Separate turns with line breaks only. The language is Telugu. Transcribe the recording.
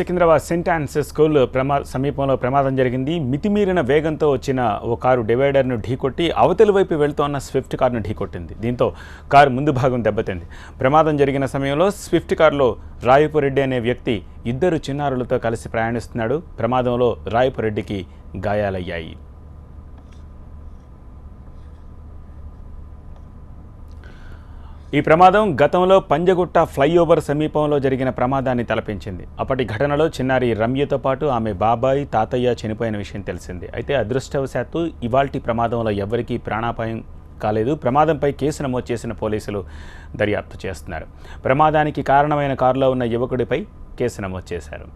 సికింద్రాబాద్ సెయింట్ ఆన్స్ స్కూల్ సమీపంలో ప్రమాదం జరిగింది. మితిమీరిన వేగంతో వచ్చిన ఓ కారు డివైడర్ను ఢీకొట్టి అవతలి వైపు వెళ్తోన్న స్విఫ్ట్ కారును ఢీకొట్టింది. దీంతో కారు ముందు భాగం దెబ్బతింది. ప్రమాదం జరిగిన సమయంలో స్విఫ్ట్ కారులో రాయపురెడ్డి అనే వ్యక్తి ఇద్దరు చిన్నారులతో కలిసి ప్రయాణిస్తున్నాడు. ప్రమాదంలో రాయపురెడ్డికి గాయాలయ్యాయి. ఈ ప్రమాదం గతంలో పంజగుట్ట ఫ్లైఓవర్ సమీపంలో జరిగిన ప్రమాదాన్ని తలపించింది. అప్పటి ఘటనలో చిన్నారి రమ్యతో పాటు ఆమె బాబాయ్, తాతయ్య చనిపోయిన విషయం తెలిసింది. అయితే అదృష్టవశాత్తు ఇవాల్టి ప్రమాదంలో ఎవరికీ ప్రాణాపాయం కాలేదు. ప్రమాదంపై కేసు నమోదు చేసిన పోలీసులు దర్యాప్తు చేస్తున్నారు. ప్రమాదానికి కారణమైన కారులో ఉన్న యువకుడిపై కేసు నమోదు చేశారు.